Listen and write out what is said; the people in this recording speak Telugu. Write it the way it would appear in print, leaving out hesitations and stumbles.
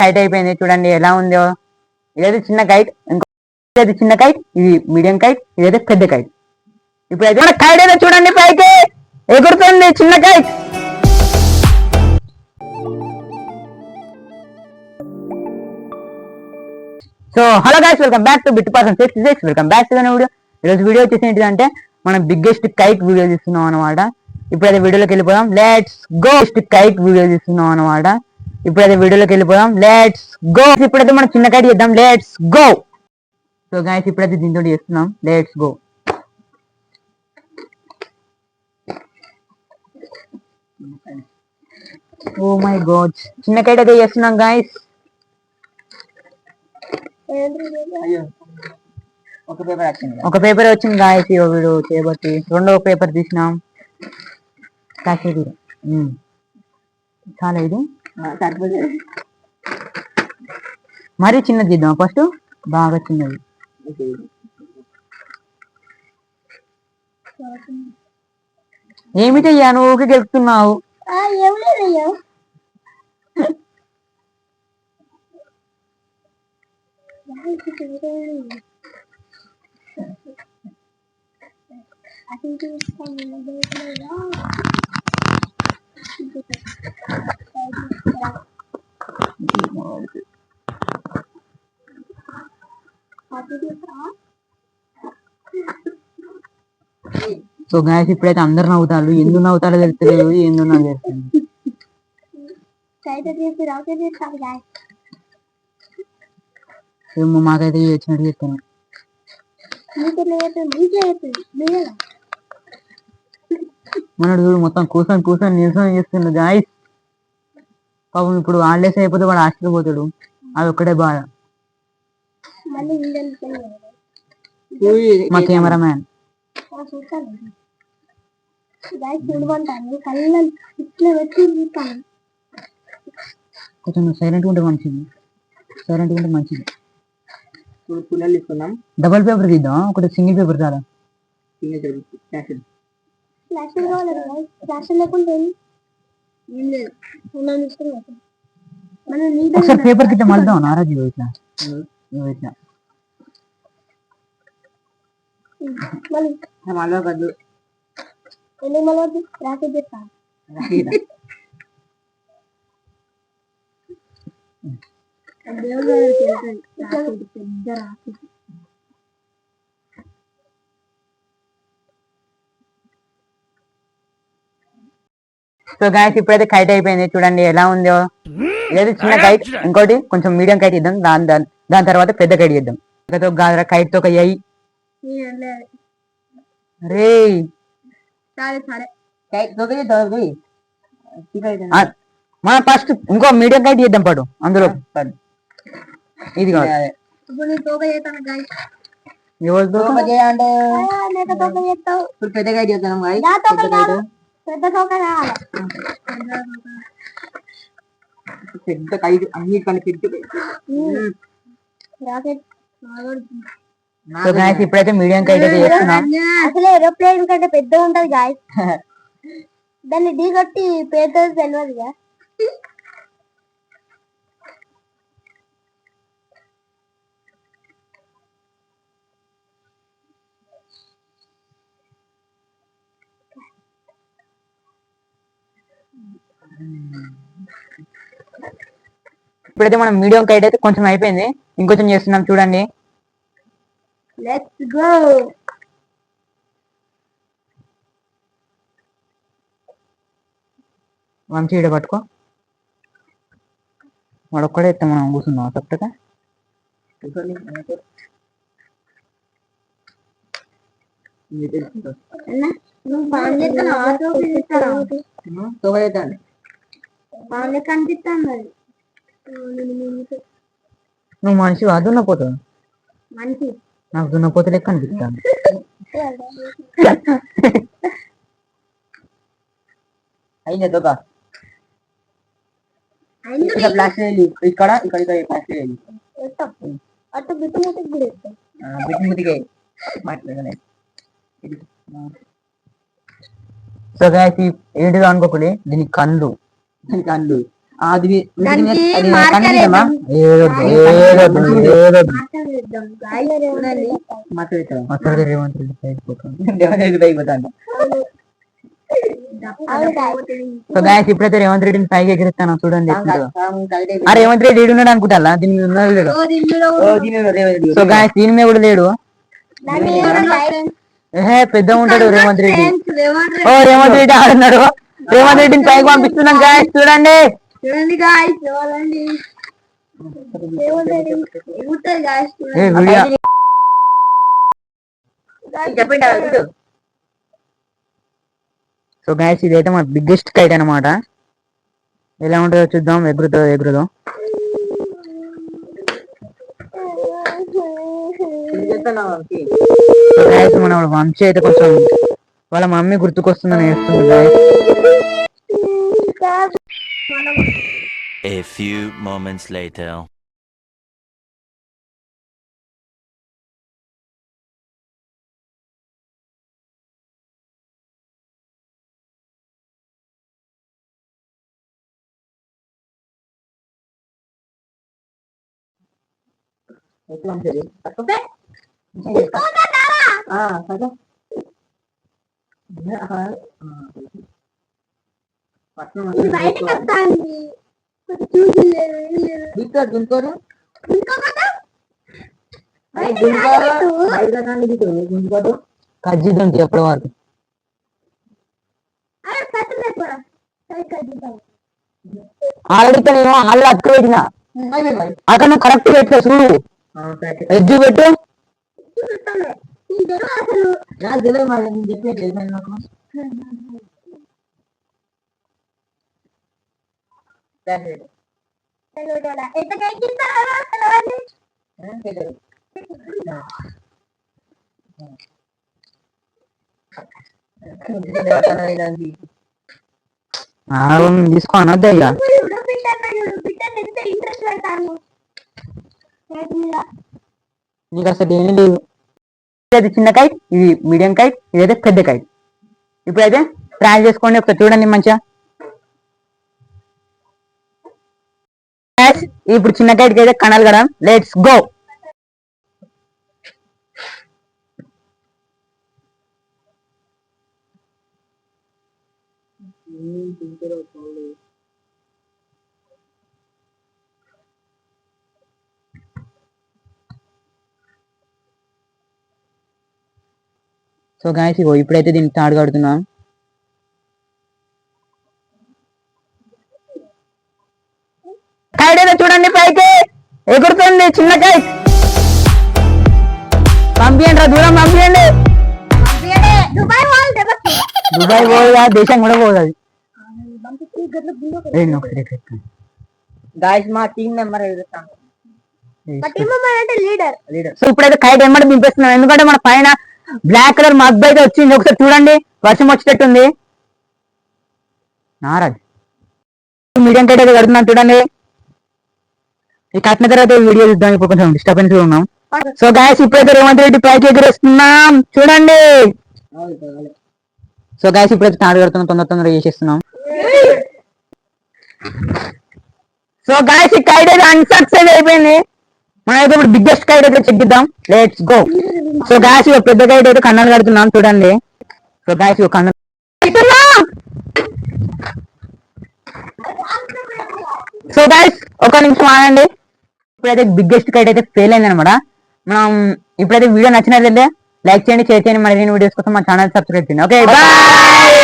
కైట్ అయిపోయింది చూడండి ఎలా ఉందో. ఇదైతే చిన్న కైట్, ఇంకో చిన్న కైట్, ఇది మీడియం కైట్, ఇదైతే పెద్ద కైట్. ఇప్పుడు అయితే కైట్ అయితే చూడండి పైకి ఎగురుతుంది చిన్న kite. So hello guys, welcome back to bit person 66. Welcome back to video. ఈరోజు వీడియో వచ్చేసి ఏంటిదంటే మనం బిగ్గెస్ట్ కైట్ వీడియో తీస్తున్నాం అనమాట. ఇప్పుడైతే వీడియోలోకి వెళ్ళిపోదాం, లెట్స్ గో. కైట్ వీడియో తీస్తున్నాం అనమాట. ఇప్పుడైతే వీడియోలోకి వెళ్ళిపోదాం, లెట్స్ గో. ఇప్పుడైతే మనం చిన్న కైట్ చేద్దాం, లెట్స్ గో. సో గైస్ ఇప్పుడైతే దీంతో చేస్తున్నాం, let's go. Oh my God, చిన్న కైట్ అయితే చేస్తున్నాం గైస్. ఒక పేపర్ వచ్చింది గాయస్ వీడు చేయబట్టి. రెండవ పేపర్ తీసినాం. చాలా ఇది మరీ చిన్నది తీద్దాం ఫస్ట్, బాగా చిన్నది. ఏమిటయ్యా నువ్వు ఊరికి గెలుపుతున్నావు? సో గాయస్ ఇప్పుడైతే అందరు నవ్వుతారు. ఎందుకు నవ్వుతారో తెలుస్తలేదు, ఎందుకు నాకు తెలుస్తుంది. మాకైతే వచ్చినట్టు చెప్తాను. మనడు మొత్తం కూర్చొని కూర్చొని నిల్చొని చేస్తుండు గాయస్. పాపం ఇప్పుడు హాలిడేస్ అయిపోతే వాడు హాస్టల్ పోతాడు, అది ఒక్కటే బాధ. మా కెమెరామ్యాన్ కొంచెం సైలెంట్ ఉంటే మంచిది, సైలెంట్ ఉంటే మంచిది. డబల్ పేపర్ తీద్దాం, ఒకటి సింగిల్ పేపర్ చాలా. ఒకసారి పేపర్ కింద మళ్దాం నారాజీ ఇట్లా ఇట్లా సో గాయస్ ఇప్పుడైతే కైట్ అయిపోయింది చూడండి ఎలా ఉందో. ఇదైతే చిన్న కైట్, ఇంకోటి కొంచెం మీడియం కైట్ ఇద్దాం, దాని తర్వాత పెద్ద కైట్ చేద్దాం. కైట్ తో ఒక అయ్యి రే మనం ఫస్ట్ ఇంకో మీడియం కైట్ చేద్దాం పడు అందులో. ఇది కాదు పెద్ద కైట్ చేద్దాం. పెద్ద కైట్ అన్నిటికన్నా పెద్ద. ఇప్పుడైతే మీడియం కైట్ అయితే చేస్తున్నాం. అసలు ఏరోప్లేన్ కంటే పెద్ద ఉంటది గాయస్, దాన్ని ఢీ కొట్టి పేరుతో తెలియదుగా. ఇప్పుడైతే మనం మీడియం కైట్ అయితే కొంచెం అయిపోయింది, ఇంకొంచెం చేస్తున్నాం చూడండి. Let's go. మంచి ఈడ పట్టుకో, వాడు ఒక్కడే ఎత్తా మనం కూర్చున్నాం తప్పగా. నువ్వు మనిషి దున్నపోతావు, నాకు దున్నపోతే లెక్క అనిపిస్తాను. అయింది ఇక్కడ సో గాయస్ ఏంటిదో అనుకోకూడదు, దీని కళ్ళు దానికి అది మార్కర్ కనిపిద్దామా? వేద్దాం. మసలు రేవంత్ రెడ్డి పైకి పోతాడు. సో గాయస్ ఇప్పుడైతే రేవంత్ రెడ్డిని పైకి ఎగిరిస్తాను చూడండి. ఆ రేవంత్ రెడ్డి ఏడు ఉన్నాడు అనుకుంటా, దీని మీద ఉన్నాడు లేడు. సో గాయస్ దీని మీద కూడా లేడు. పెద్ద ఉంటాడు రేవంత్ రెడ్డి. ఓ రేవంత్ రెడ్డి ఆడున్నాడు. రేవంత్ రెడ్డిని పైకి పంపిస్తున్నాం గాయస్ చూడండి. సో గాయస్ ఇదైతే మన బిగ్గెస్ట్ కైట్ అనమాట. ఎలా ఉంటుందో చూద్దాం. ఎగురుదో మన వంశీ అయితే కొంచెం వాళ్ళ మమ్మీ గుర్తుకొస్తుందని వేస్తుంది guys. A few moments later. కజ్జిద్దాం చెప్పడం వరకు ఆల్రెడీ నేను ఆల్రెడీ అక్క పెట్టిన అక్కడ నువ్వు కరెక్ట్ పెట్టా చూడు. ఎగ్జు పెట్టు. తీసుకో అనొద్దా ఇక. నీకు అసలు ఏమీ లేదు. ఇది చిన్న కైట్, ఇది మీడియం కైట్, ఇదైతే పెద్ద కైట్. ఇప్పుడైతే ట్రై చేసుకోండి ఒకసారి చూడండి మంచిగా. ఇప్పుడు చిన్న కైట్ కి అయితే కనాలి కదా. Let's go. సో గాయస్ ఇగో ఇప్పుడైతే దీనికి తాడు కడుతున్నాం. కైట్ అయితే చూడండి పైకి ఎగురుతుంది చిన్న కైట్. పంపియండి రా, దూరం పంపియండి. దుబాయ్ పోదా, దేశం కూడా పోదు అది. మా టీం మెంబర్ సో ఇప్పుడైతే కైట్ ఎమ్మడి దింపేస్తున్నాం, ఎందుకంటే మన పైన బ్లాక్ కలర్ మబ్బు అయితే వచ్చింది. ఒకసారి చూడండి, వర్షం వచ్చేటట్టుంది. నారాజ్ మీడియం కైట్ అయితే కడుతున్నాం చూడండి. ఈ కట్టిన తర్వాత వీడియో చూద్దాం. ఇప్పుడు కొంచెం డిస్టర్బెన్స్ ఉన్నాం. సో గాయస్ ఇప్పుడైతే రేవంత్ రెడ్డి పైకి ఎగురేస్తున్నాం చూడండి. సో గాయస్ ఇప్పుడైతే తాడు కడుతున్నాం, తొందరగా చేసేస్తున్నాం. సో గాయస్ ఈ కైట్ అయితే అన్సక్సెస్ అయిపోయింది. మనం అయితే ఇప్పుడు బిగ్గెస్ట్ కైట్ అయితే చెక్ చేద్దాం. Let's go. సో గాయస్ ఇక పెద్ద కైట్ అయితే కన్నాలు కడుతున్నాం చూడండి. సో గాయస్ ఇక కన్నాలు. సో గాయస్ ఒక నిమిషం ఆగండి. ఇప్పుడైతే బిగ్గెస్ట్ కైట్ అయితే ఫెయిల్ అయింది అనమాట. మనం ఇప్పుడైతే వీడియో నచ్చినట్లయితే లైక్ చేయండి, షేర్ చేయండి. మరి నేను వీడియోస్ కోసం మా ఛానల్ సబ్స్క్రైబ్ చేయండి. Okay bye.